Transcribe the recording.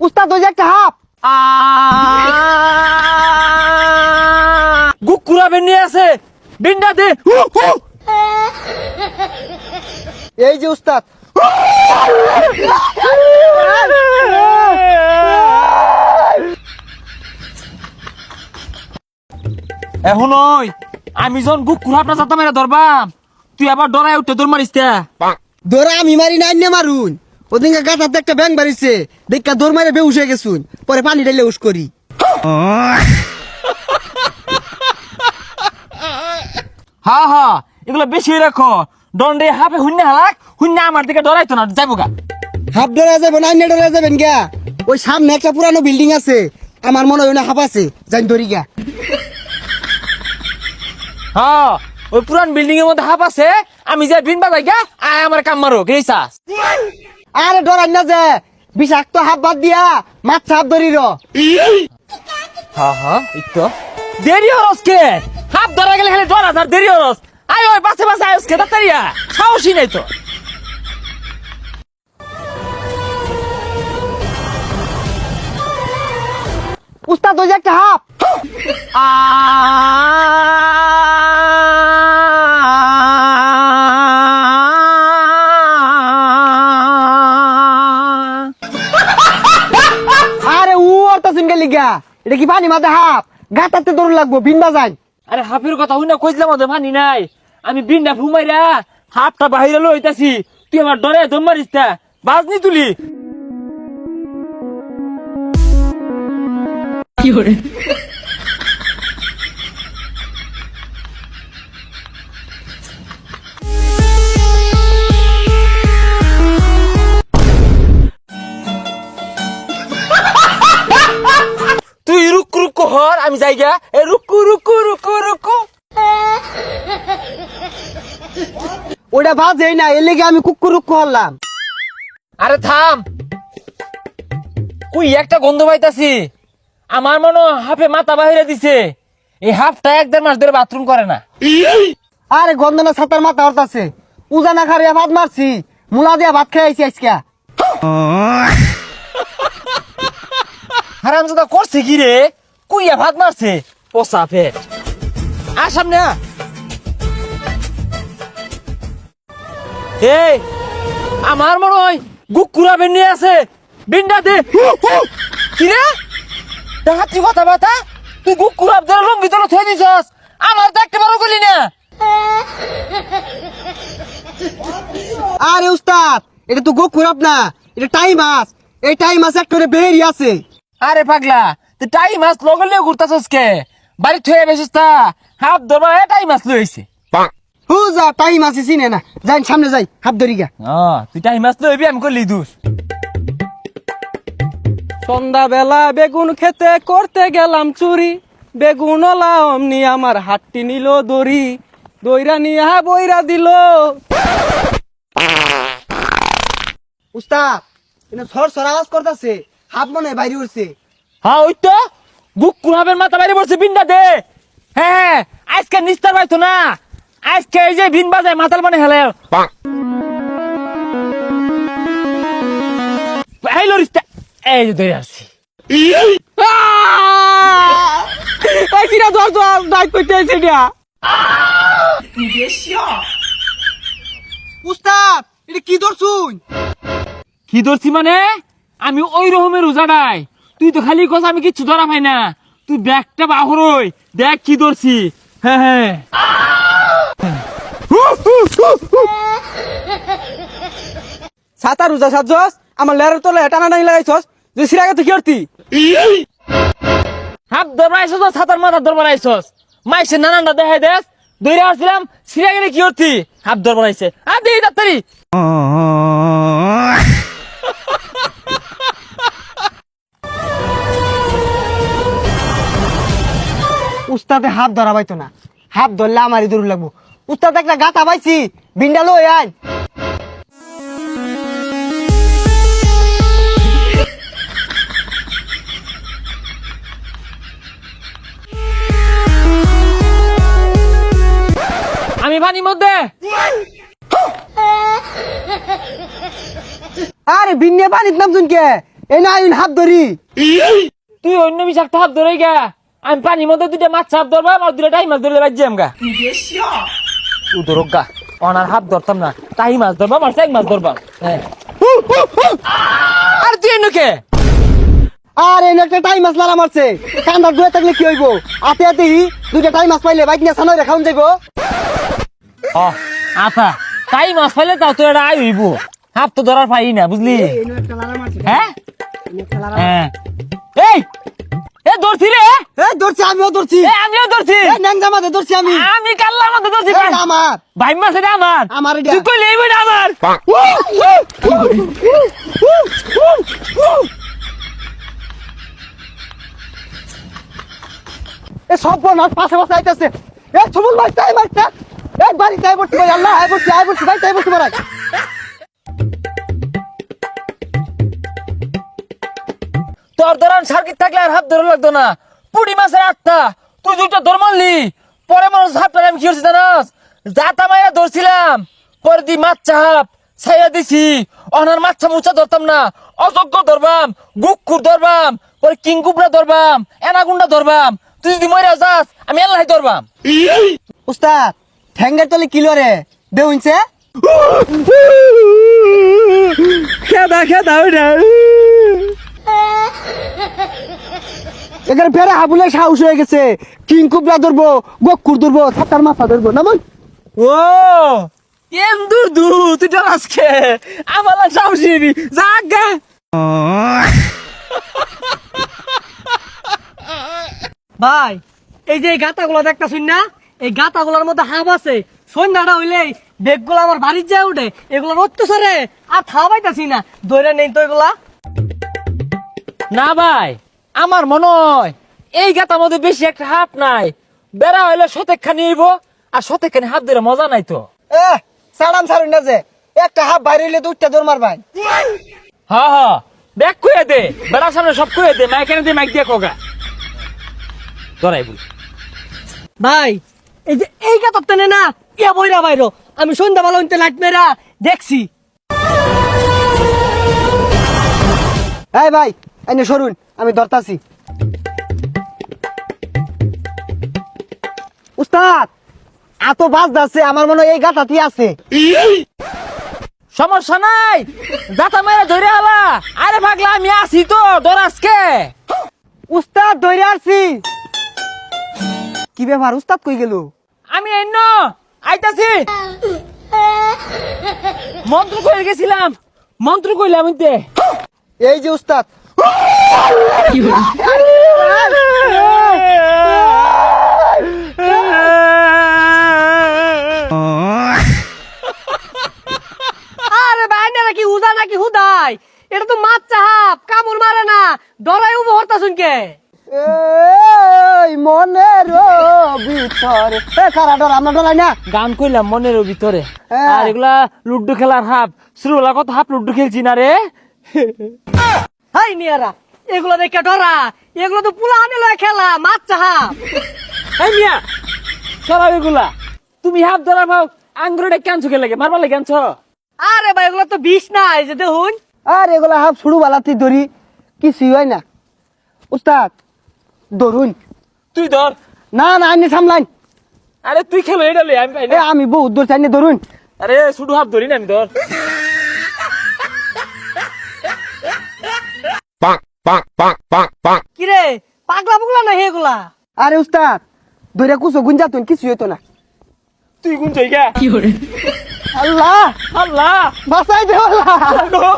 উস্তাদ ওই যে একটা হাফ গুকুরা বেনি আছে বিন্ডা দে এই যে উস্তাদ এখন ওই আমি যখন গুকুরা আপনার সাথে মেরে ধরবাম তুই আবার ডরাই উঠতে তোর মারিস তে ধরা আমি মারি নাই নে মারুন ওদিনকে গাছাতে একটা ব্যাং বাড়িছে দেখা দৌড় মারে বেউস হয়ে গেছুন পরে পানি ঢাইলে উস করি হা হা এগুলো বেশি রাখো দন্ডে হাফে শূন্য হালাক শূন্য আমার দিকে ডরাইতো না যাইব গা হাফ ডরা যাবেন আইনে ডরা যাবেন গা ওই সামনে একটা পুরানো বিল্ডিং আছে আমার মনে হয় না হাফ আছে জানি ধরি গা হ্যাঁ ওই পুরান বিল্ডিং এর মধ্যে হাফ আছে আমি যাই বিন বাজাই গা আয় আমার কাম মারো গেছাস আরে ডরাই না যে বিষাক্ত হাফ বাদ দিয়া মাছ হাফ ধরি র হ্যাঁ হ্যাঁ একটু দেরি হরস কে হাফ ধরা গেলে খালি ডর আর দেরি হরস আয় ওই বাসে বাসে আয়স কে তাড়াতাড়িয়া সাহসই নাই তো উস্তাদ ওই যে একটা হাফ আরে ও অর্থ সিনকে লিগা এটা কি পানি মাঝে হাফ গাটাতে দৌড় লাগবো বিন বাজাই আরে হাফের কথা হই না কইছিলাম ওদের মানি নাই আমি বিনটা ঘুমাইরা হাফটা বাহিরে লইতাছি তুই আমার ডরে দম মারিস তা বাজনি তুলি কি করে তুই রুক রুক হর আমি যাইগা এ রুকু রুকু রুকু রুকু ওটা বাজেই না এর লেগে আমি কুকুর হলাম আরে থাম কুই একটা গন্ধ পাইতাছি আমার মনে হয় হাফে মাথা বাহিরে দিছে এই হাফটা এক দেড় মাস ধরে বাথরুম করে না আরে গন্ধনা ছাতার মাথা হরতাছে উজানা খারিয়া ভাত মারছি মুলা দিয়া ভাত খেয়ে আইছি আজকে হারামজাদা করছে কি রে কুইয়া ভাত মারছে পোসা পেট আর সামনে আ। এই আমার মনে হয় গুকুরা বেনি আছে বিন্ডা দে কি রে দেখাচ্ছি কথা বাতা তুই গুকুরা ধরে লঙ্গি তোর থই দিছস আমার তো একটা বড় গলি না আরে উস্তাদ এটা তো গোকুরাপ না এটা টাই মাছ এই টাই মাছ একটা বেহেরি আছে আরে পাগলা তুই টাই মাছ লগলে ঘুরতাছস কে বাড়ি থয়ে বেসিস তা হাফ ধরবা টাই মাছ লইছে হু যা টাই মাছ চিনে না যাই সামনে যাই হাত ধরি গা তুই টাই মাছ লইবি আমি করলি দোষ সন্ধ্যা বেলা বেগুন খেতে করতে গেলাম চুরি বেগুন অমনি আমার হাতটি নিল দড়ি দইরা নিয়া বইরা দিল উস্তাদ এটা সর সর আওয়াজ করতেছে হাত মনে হয় বাইরে উঠছে হ্যাঁ ওই তো গুকুরাবের মাথা বাইরে পড়ছে বিনটা দে হ্যাঁ আজকে নিস্তার পাইতো না আজকে এই যে বিন বাজায় মাতাল মানে হেলে এই লরিস্তা এই যে ধরে আসছি এই সিরা ধর ধর ডাক কইতে আইছে এটা উস্তাদ এটা কি ধরছুন কি ধরছি মানে আমি ওই রকমের উজাড়াই তুই তো খালি কস আমি কিচ্ছু ধরা পাই না তুই ব্যাগটা বাহরই দেখ কি ধরছি হ্যাঁ হ্যাঁ সাতা রোজা সাজস আমার লেরের তলে টানা নাই লাগাইছস যে সিরাগে তো কি করতি হাত ধরবাইছস ছাতার মাথা ধরবাইছস মাইছে নানানটা দেখাই দেস দইরা আসছিলাম সিরা গেলে কি করতি হাত ধরবাইছে আর দেই তাড়াতাড়ি উস্তাদে হাত ধরা পাইতো না হাত ধরলে আমারই দূর লাগবো উস্তাদ একটা গাতা পাইছি বিন্ডা লই আয় আমি পানির মধ্যে আরে বিন্নে পানিত নামছুন কে এই না আইন হাত ধরি তুই অন্য বিষাক্ত হাত ধরে গা আমি পানির মধ্যে দুইটা মাছ চাপ ধরবা আর দুইটা টাই মাছ ধরলে বাজ্যাম গা তুই ধরক গা অনার হাত ধরতাম না টাই মাছ ধরবা আর চাই মাছ ধরবা হ্যাঁ আর তুই এনুকে আর এই একটা টাইম মাছ লারা মারছে কান্দার দুয়ে থাকলে কি হইব আতে আতে দুইটা টাইম মাছ পাইলে বাইক নিয়ে সানরে খাওন যাইব আতা টাই মাছ পাইলে তাও তো এটা আই হইব হাত তো ধরার পাই না বুঝলি হ্যাঁ হ্যাঁ এই এ ধরছি রে এই ধরছি আমিও ধরছি এ আমিও ধরছি এই ন্যাংজা মাঝে ধরছি আমি কাল্লার মধ্যে ধরছি এটা আমার ভাই মাছ এটা আমার আমার এটা। তুই কইলে এই বইটা আমার এ সব নাচ পাশে পাশে আইতাছে এ সুমন ভাই টাইম মারছে এক বাড়ি তাই বলছি ভাই আল্লাহ আই বলছি ভাই তাই বলছি মারাই তোর ধরান সার্কিট থাকলে আর হাত ধরে লাগতো না পুটি মাছের আটটা তুই দুইটা ধর মারলি পরে মানুষ হাত পেলে আমি কি করছি জানাস জাতা মাইয়া ধরছিলাম পরে দি মাছ চাপ ছাইয়া দিছি অনার মাছা মুছা ধরতাম না অযোগ্য ধরবাম গুকুর ধরবাম পরে কিংকুবরা ধরবাম এনাগুন্ডা ধরবাম তুই যদি মরে যাস আমি আল্লাহ ধরবাম উস্তাদ ঠ্যাঙ্গের তলে কিলো রে দেউনছে খেদা ওইটা এখানে ফেরা হাবুলে সাহস হয়ে গেছে কিংকুবরা ধরবো গকুর ধরবো ছাতার মাথা ধরবো না মন ও এম দূর দূর তুই তো আজকে আমার সাহসী জাগা ভাই এই যে গাতাগুলো দেখতাছুন না এই গাতাগুলোর মধ্যে হাব আছে সন্ধ্যাটা হইলেই বেগগুলো আমার বাড়ির যায় উঠে এগুলোর অত্যাচারে আর খাওয়াইতাছি না দইরা নেই তো এগুলা না ভাই আমার মনে হয় এই গাতার মধ্যে বেশি একটা হাত নাই বেড়া হইলে সতেকখানি হইব আর সতেকখানি হাত ধরে মজা নাই তো এ সাড়াম সারুন না যে একটা হাফ বাইরে হইলে দুইটা দৌড় মারবাই হ্যাঁ হ্যাঁ ব্যাগ কুয়ে দে বেড়ার সামনে সব কুয়ে দে মাইক এনে দে মাইক দিয়ে কোগা ধরাই বল ভাই এই যে এই গাতার টেনে না ইয়া বইরা বাইরো আমি সন্ধ্যাবেলা হইতে লাইট মেরা দেখছি এই ভাই এনে সরুন আমি ধরতাছি উস্তাদ এত বাস যাচ্ছে আমার মনে হয় এই গাতাতি আছে সমস্যা নাই দাতা মেরে ধরে আলা আরে পাগলা আমি আছি তো ধর আজকে উস্তাদ ধরে আসছি কি ব্যাপার উস্তাদ কই গেল আমি এন্ন আইতাছি মন্ত্র কইলে গেছিলাম মন্ত্র কইলাম ইতে এই যে উস্তাদ আরে ভাই না নাকি উদা নাকি হুদাই এটা তো মাছ চাহাপ কামড় মারে না ডরাই উবো হরতাছুন কে এই মনের ভিতরে এ কারা ডর আমরা ডরাই না গান কইলাম মনের ভিতরে হ্যাঁ। আর এগুলা লুড্ডু খেলার হাফ শুরুলা কত হাফ লুড্ডু খেলছি না রে হাই নিয়ারা এগুলো দেখে ডরা এগুলো তো পুলা আনে লয় খেলা মাছ চাহাপ এই মিয়া সরাব এগুলা তুমি হাফ ধরা ভাও আঙ্গুরে ক্যান্সো কে লাগে মারবা লাগে ক্যান্সো আরে ভাই এগুলো তো বিষ নাই যে দেখুন আর এগুলা হাফ শুরু বালাতি ধরি কিছু হয় না উস্তাদ ধরুন তুই ধর না না আইনে সামলাইন আরে তুই খেলো এটা লই আমি পাই এ না আমি বহুত দূর চাইনে ধরুন আরে শুধু হাফ ধরি না আমি ধর কিরে পাগলা পুগলা না এগুলা আরে উস্তাদ ধরে কুসো গুঞ্জাতুন কিছু হইতো না তুই কোন জায়গা আল্লাহ আল্লাহ বাঁচাই দে আল্লাহ আল্লাহ